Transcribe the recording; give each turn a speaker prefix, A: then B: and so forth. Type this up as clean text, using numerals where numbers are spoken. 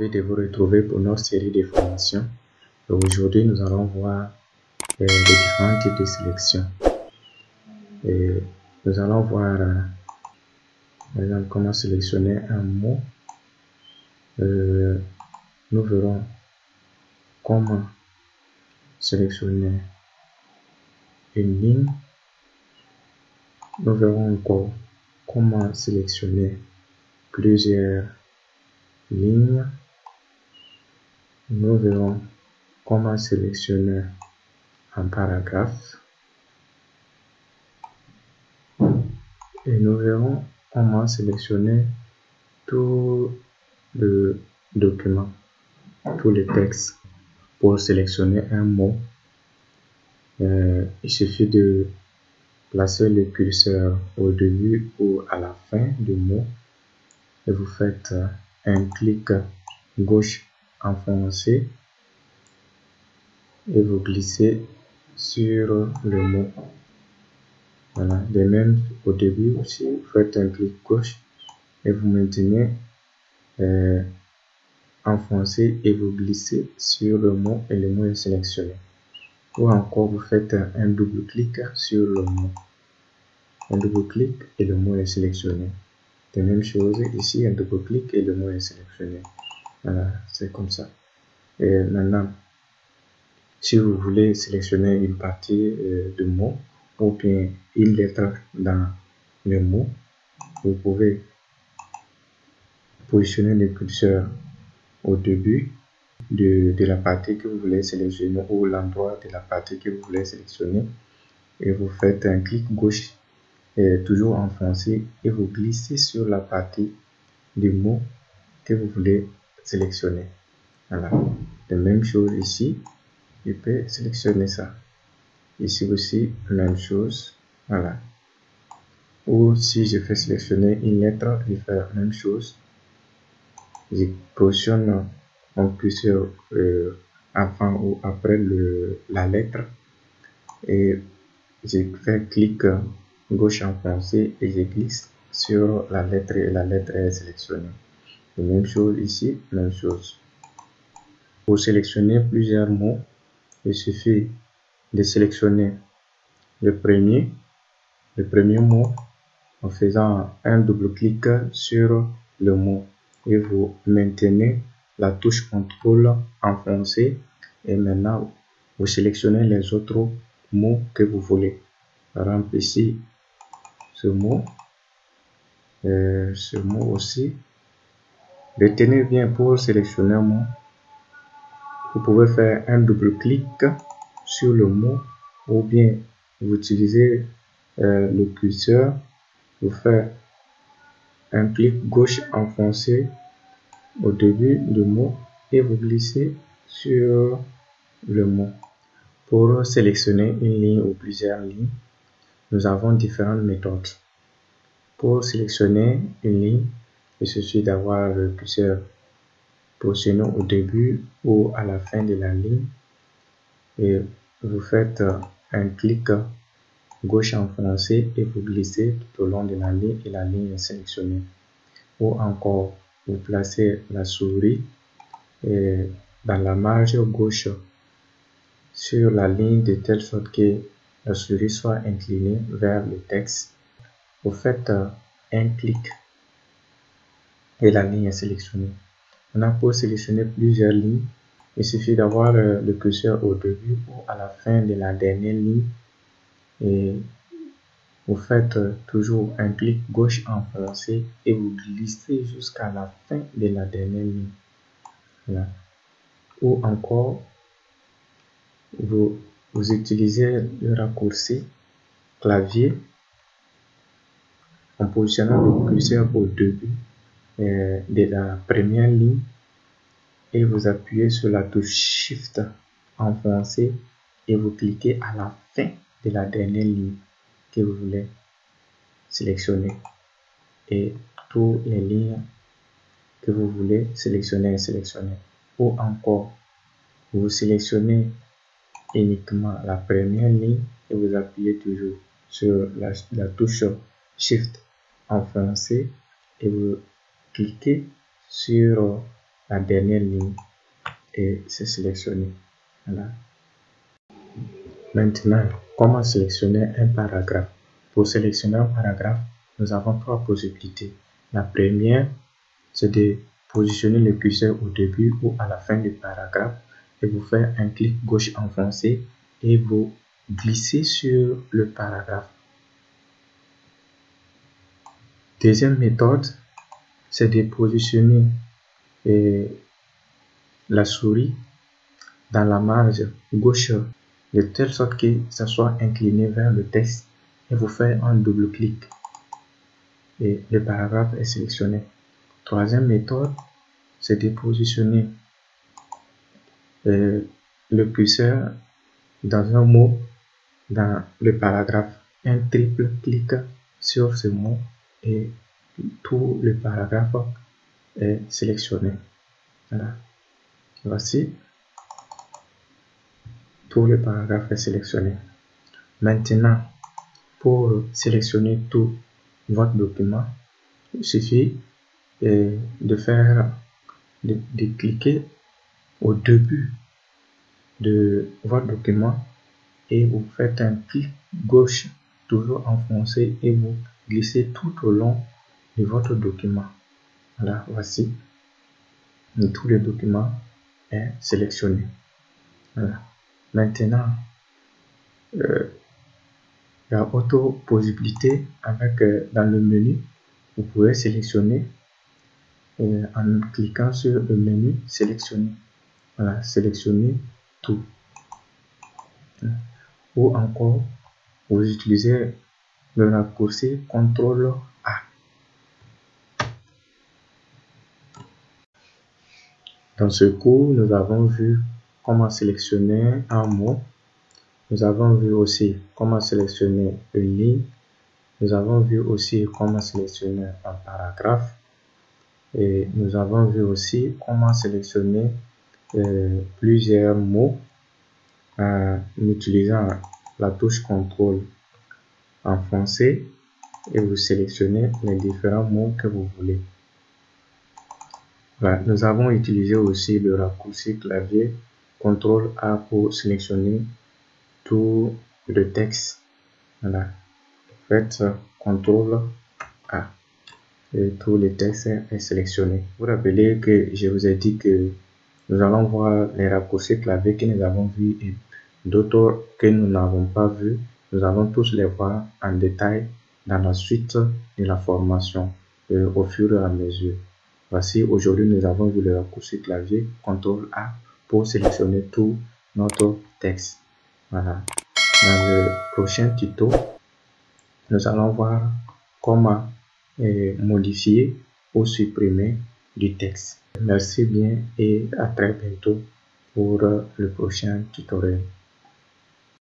A: ravi de vous retrouver pour notre série de formations. Aujourd'hui, nous allons voir les différents types de sélection. Et nous allons voir, par exemple, comment sélectionner un mot. Nous verrons comment sélectionner une ligne. Nous verrons encore comment sélectionner plusieurs lignes. Nous verrons comment sélectionner un paragraphe. Et nous verrons comment sélectionner tout le document, tous les textes. Pour sélectionner un mot, il suffit de placer le curseur au début ou à la fin du mot et vous faites un clic gauche enfoncé et vous glissez sur le mot. Voilà. De même, au début aussi, vous faites un clic gauche et vous maintenez enfoncé et vous glissez sur le mot et le mot est sélectionné. Ou encore, vous faites un double clic sur le mot. Un double clic et le mot est sélectionné. De même chose ici, un double clic et le mot est sélectionné. Voilà, c'est comme ça. Et maintenant, si vous voulez sélectionner une partie de mot ou bien une lettre dans le mot, vous pouvez positionner le curseur au début de la partie que vous voulez sélectionner ou l'endroit de la partie que vous voulez sélectionner et vous faites un clic gauche toujours enfoncé et vous glissez sur la partie du mot que vous voulez sélectionner. Voilà. La même chose ici, je peux sélectionner ça. Ici aussi, même chose. Voilà. Ou si je fais sélectionner une lettre, je fais la même chose. Je positionne mon curseur avant ou après la lettre et je fais clic gauche enfoncé et je glisse sur la lettre et la lettre est sélectionnée. La même chose ici, même chose. Pour sélectionner plusieurs mots, il suffit de sélectionner le premier mot en faisant un double clic sur le mot et vous maintenez la touche contrôle enfoncée et maintenant vous sélectionnez les autres mots que vous voulez. Par exemple ici, ce mot aussi. Retenez bien pour sélectionner un mot. Vous pouvez faire un double clic sur le mot ou bien vous utilisez le curseur, vous faites un clic gauche enfoncé au début du mot et vous glissez sur le mot. Pour sélectionner une ligne ou plusieurs lignes, nous avons différentes méthodes. Pour sélectionner une ligne, il suffit d'avoir le curseur positionné au début ou à la fin de la ligne et vous faites un clic gauche enfoncé et vous glissez tout au long de la ligne et la ligne est sélectionnée. Ou encore, vous placez la souris dans la marge gauche sur la ligne de telle sorte que la souris soit inclinée vers le texte. Vous faites un clic et la ligne est sélectionnée. Maintenant, pour sélectionner plusieurs lignes, il suffit d'avoir le curseur au début ou à la fin de la dernière ligne et vous faites toujours un clic gauche enfoncé et vous glissez jusqu'à la fin de la dernière ligne. Voilà. Ou encore, vous utilisez le raccourci clavier en positionnant le curseur au début de la première ligne et vous appuyez sur la touche Shift enfoncé et vous cliquez à la fin de la dernière ligne que vous voulez sélectionner et toutes les lignes que vous voulez sélectionner. Ou encore, vous sélectionnez uniquement la première ligne et vous appuyez toujours sur la touche Shift enfoncé et vous cliquez sur la dernière ligne et c'est sélectionné. Voilà. Maintenant, comment sélectionner un paragraphe? Pour sélectionner un paragraphe, nous avons trois possibilités. La première, c'est de positionner le curseur au début ou à la fin du paragraphe et vous faire un clic gauche enfoncé et vous glissez sur le paragraphe. Deuxième méthode, c'est de positionner la souris dans la marge gauche de telle sorte que ça soit incliné vers le texte et vous faire un double clic et le paragraphe est sélectionné. Troisième méthode, c'est de positionner le curseur dans un mot dans le paragraphe. Un triple clic sur ce mot et tout le paragraphe est sélectionné. Voilà. Voici, tout le paragraphe est sélectionné. Maintenant, pour sélectionner tout votre document, il suffit de cliquer au début de votre document et vous faites un clic gauche toujours enfoncé et vous glissez tout au long de votre document. Voilà, voici, tout le document est sélectionné. Voilà. Maintenant, il y a autre possibilité avec dans le menu, vous pouvez sélectionner en cliquant sur le menu sélectionner. Voilà, sélectionner tout. Ou encore, vous utilisez le raccourci CTRL A. Dans ce cours, nous avons vu comment sélectionner un mot. Nous avons vu aussi comment sélectionner une ligne. Nous avons vu aussi comment sélectionner un paragraphe. Et nous avons vu aussi comment sélectionner plusieurs mots en utilisant la touche CTRL enfoncée et vous sélectionnez les différents mots que vous voulez. Voilà. Nous avons utilisé aussi le raccourci clavier CTRL A pour sélectionner tout le texte. Voilà. Faites CTRL A et tout le texte est sélectionné. Vous rappelez que je vous ai dit que nous allons voir les raccourcis clavier que nous avons vus et d'autres que nous n'avons pas vus. Nous allons tous les voir en détail dans la suite de la formation au fur et à mesure. Voici, aujourd'hui, nous avons vu le raccourci clavier CTRL A pour sélectionner tout notre texte. Voilà. Dans le prochain tuto, nous allons voir comment modifier ou supprimer du texte. Merci bien et à très bientôt pour le prochain tutoriel.